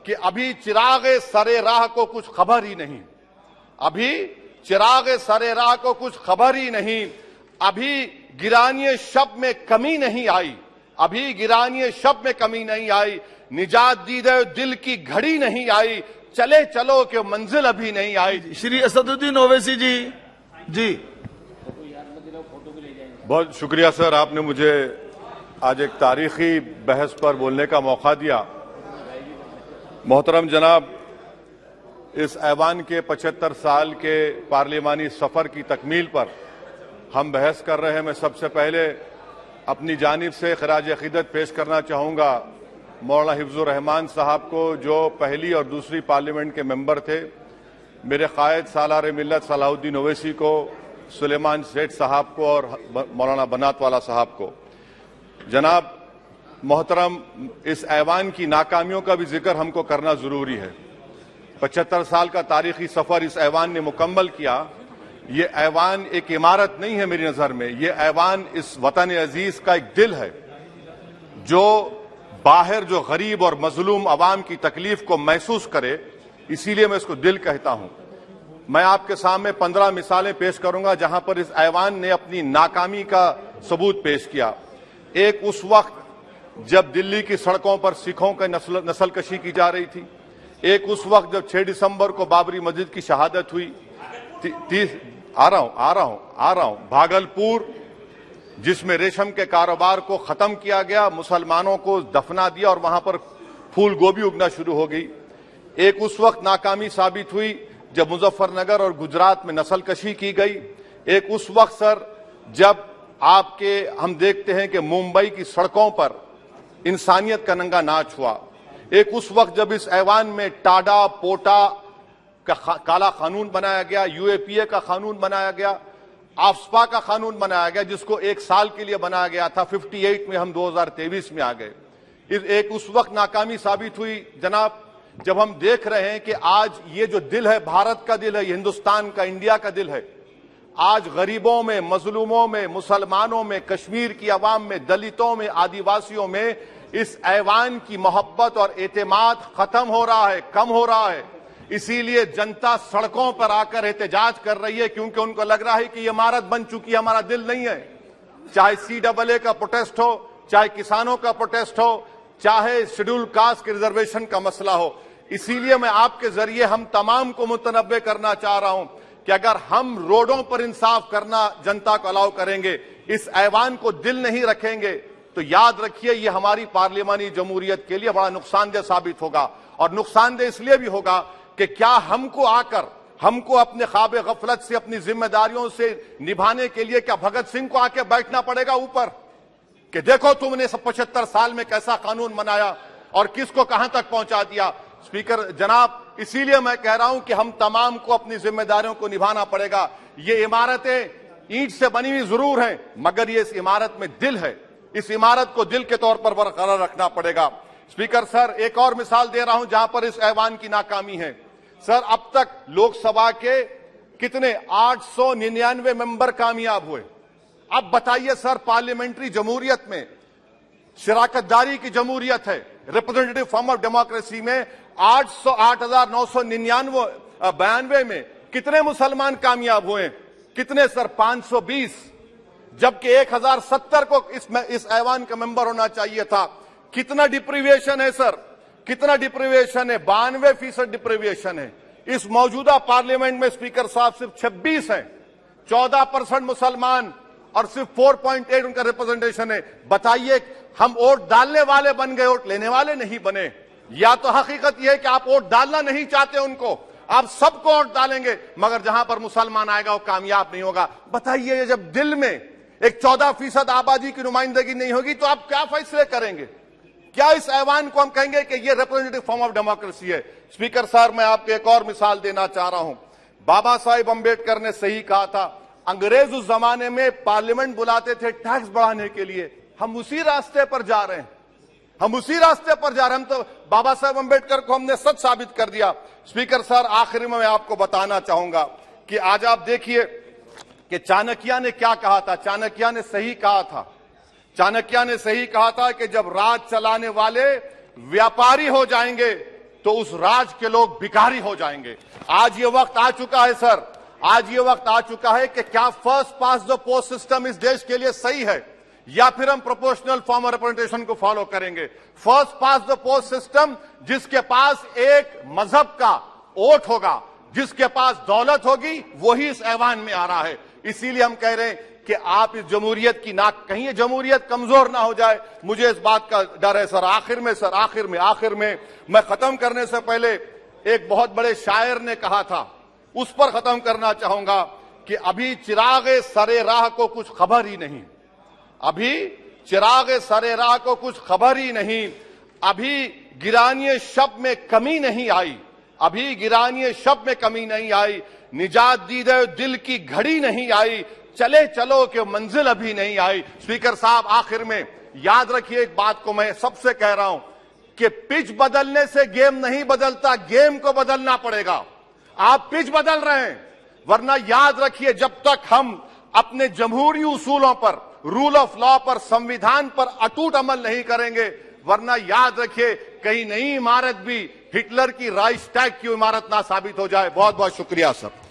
कि अभी चिरागे सरे राह को कुछ खबर ही नहीं, अभी चिरागे सरे राह को कुछ खबर ही नहीं, अभी गिरानिए शब में कमी नहीं आई, अभी गिरानिए शब में कमी नहीं आई, निजात दीदे दिल की घड़ी नहीं आई, चले चलो कि मंजिल अभी नहीं आई। श्री असदुद्दीन ओवैसी जी। बहुत शुक्रिया सर, आपने मुझे आज एक तारीखी बहस पर बोलने का मौका दिया। मोहतरम जनाब, इस ऐवान के 75 साल के पार्लिमानी सफर की तकमील पर हम बहस कर रहे हैं। मैं सबसे पहले अपनी जानिब से खराज अकीदत पेश करना चाहूँगा मौलाना हिफ्जुर रहमान साहब को, जो पहली और दूसरी पार्लियामेंट के मेंबर थे, मेरे कायद सालार मिल्लत सलाहुद्दीन ओवैसी को, सुलेमान सेठ साहब को और मौलाना बनात वाला साहब को। जनाब मोहतरम, इस ऐवान की नाकामियों का भी जिक्र हमको करना जरूरी है। 75 साल का तारीखी सफर इस ऐवान ने मुकम्मल किया। ये ऐवान एक इमारत नहीं है मेरी नजर में, ये ऐवान इस वतन अजीज का एक दिल है, जो बाहर जो गरीब और मजलूम अवाम की तकलीफ को महसूस करे, इसीलिए मैं इसको दिल कहता हूं। मैं आपके सामने 15 मिसालें पेश करूंगा जहां पर इस ऐवान ने अपनी नाकामी का सबूत पेश किया। एक उस वक्त जब दिल्ली की सड़कों पर सिखों की नस्लकशी की जा रही थी, एक उस वक्त जब 6 दिसंबर को बाबरी मस्जिद की शहादत हुई, आ रहा हूं भागलपुर जिसमें रेशम के कारोबार को खत्म किया गया, मुसलमानों को दफना दिया और वहां पर फूल गोभी उगना शुरू हो गई। एक उस वक्त नाकामी साबित हुई जब मुजफ्फरनगर और गुजरात में नस्लकशी की गई। एक उस वक्त सर जब हम देखते हैं कि मुंबई की सड़कों पर इंसानियत का नंगा नाच हुआ। एक उस वक्त जब इस ऐवान में टाडा पोटा का काला कानून बनाया गया, यूएपीए का कानून बनाया गया, आफ्सपा का कानून बनाया गया, जिसको 1 साल के लिए बनाया गया था। 58 में हम 2023 में आ गए। एक उस वक्त नाकामी साबित हुई जनाब, जब हम देख रहे हैं कि आज ये जो दिल है, भारत का दिल है, हिंदुस्तान का, इंडिया का दिल है, आज गरीबों में, मजलूमों में, मुसलमानों में, कश्मीर की आवाम में, दलितों में, आदिवासियों में इस ऐवान की मोहब्बत और एतमाद खत्म हो रहा है, कम हो रहा है। इसीलिए जनता सड़कों पर आकर एहतजाज कर रही है, क्योंकि उनको लग रहा है कि ये इमारत बन चुकी है, हमारा दिल नहीं है। चाहे CAA का प्रोटेस्ट हो, चाहे किसानों का प्रोटेस्ट हो, चाहे शेड्यूल कास्ट के रिजर्वेशन का मसला हो। इसीलिए मैं आपके जरिए हम तमाम को मुतनब्बे करना चाह रहा हूं कि अगर हम रोडों पर इंसाफ करना जनता को अलाउ करेंगे, इस ऐवान को दिल नहीं रखेंगे, तो याद रखिए ये हमारी पार्लियामानी जमहूरियत के लिए बड़ा नुकसानदेह साबित होगा। और नुकसानदेह इसलिए भी होगा कि क्या हमको अपने ख्वाब गफलत से, अपनी जिम्मेदारियों से निभाने के लिए क्या भगत सिंह को आके बैठना पड़ेगा ऊपर कि देखो तुमने 75 साल में कैसा कानून बनाया और किसको कहां तक पहुंचा दिया। स्पीकर जनाब, इसीलिए मैं कह रहा हूं कि हम तमाम को अपनी जिम्मेदारियों को निभाना पड़ेगा। ये इमारतें ईंट से बनी हुई जरूर हैं, मगर ये इस इमारत में दिल है, इस इमारत को दिल के तौर पर बरकरार रखना पड़ेगा। स्पीकर सर, एक और मिसाल दे रहा हूं जहां पर इस ऐवान की नाकामी है। सर, अब तक लोकसभा के कितने 899 मेंबर कामयाब हुए। अब बताइए सर, पार्लियामेंट्री जमहूरियत में शराकतदारी की जमहूरियत है, रिप्रेजेंटेटिव फॉर्म ऑफ डेमोक्रेसी में 8,992 में कितने मुसलमान कामयाब हुए? कितने सर? 520, जबकि 1070 को इस ऐवान का मेंबर होना चाहिए था। कितना डिप्रीविएशन है सर, कितना डिप्रीविएशन है? 92% डिप्रीविएशन है। इस मौजूदा पार्लियामेंट में स्पीकर साहब सिर्फ 26 हैं, 14% मुसलमान और सिर्फ 4.8 उनका रिप्रेजेंटेशन है। बताइए, हम वोट डालने वाले बन गए, वोट लेने वाले नहीं बने। या तो हकीकत यह है कि आप वोट डालना नहीं चाहते उनको, आप सबको वोट डालेंगे, मगर जहां पर मुसलमान आएगा वो कामयाब नहीं होगा। बताइए, जब दिल में एक 14% आबादी की नुमाइंदगी नहीं होगी तो आप क्या फैसले करेंगे? क्या इस ऐवान को हम कहेंगे कि ये रिप्रेजेंटेटिव फॉर्म ऑफ डेमोक्रेसी है? स्पीकर साहब, मैं आपको एक और मिसाल देना चाह रहा हूं। बाबा साहिब अम्बेडकर ने सही कहा था, अंग्रेज उस जमाने में पार्लियामेंट बुलाते थे टैक्स बढ़ाने के लिए। हम उसी रास्ते पर जा रहे हैं, हम उसी रास्ते पर जा रहे हैं। हम तो बाबा साहब अम्बेडकर को हमने सच साबित कर दिया। स्पीकर सर, आखिरी में मैं आपको बताना चाहूंगा कि आज आप देखिए कि चाणक्य ने क्या कहा था। चाणक्य ने सही कहा था, चाणक्य ने सही कहा था कि जब राज चलाने वाले व्यापारी हो जाएंगे तो उस राज के लोग भिखारी हो जाएंगे। आज ये वक्त आ चुका है सर, आज ये वक्त आ चुका है कि क्या first pass the post system इस देश के लिए सही है या फिर हम प्रोपोर्शनल फॉर्म ऑफ रिप्रेजेंटेशन को फॉलो करेंगे। First pass the post system, जिसके पास एक मजहब का वोट होगा, जिसके पास दौलत होगी, वही इस ऐवान में आ रहा है। इसीलिए हम कह रहे हैं कि आप इस जमहूरियत की नाक, कहीं ये जमहूरियत कमजोर ना हो जाए, मुझे इस बात का डर है सर। आखिर में मैं खत्म करने से पहले एक बहुत बड़े शायर ने कहा था, उस पर खत्म करना चाहूंगा कि अभी चिरागे सरे राह को कुछ खबर ही नहीं, अभी चिरागे सरे राह को कुछ खबर ही नहीं, अभी गिरानिए शब में कमी नहीं आई, अभी गिरानिए शब में कमी नहीं आई, निजात दीदे दिल की घड़ी नहीं आई, चले चलो कि मंजिल अभी नहीं आई। स्पीकर साहब, आखिर में याद रखिए एक बात को मैं सबसे कह रहा हूं कि पिच बदलने से गेम नहीं बदलता, गेम को बदलना पड़ेगा। आप पिच बदल रहे हैं, वरना याद रखिए जब तक हम अपने जमहूरी उसूलों पर, रूल ऑफ लॉ पर, संविधान पर अटूट अमल नहीं करेंगे, वरना याद रखिए कहीं नई इमारत भी हिटलर की राइक्सटैग की इमारत ना साबित हो जाए। बहुत बहुत शुक्रिया सर।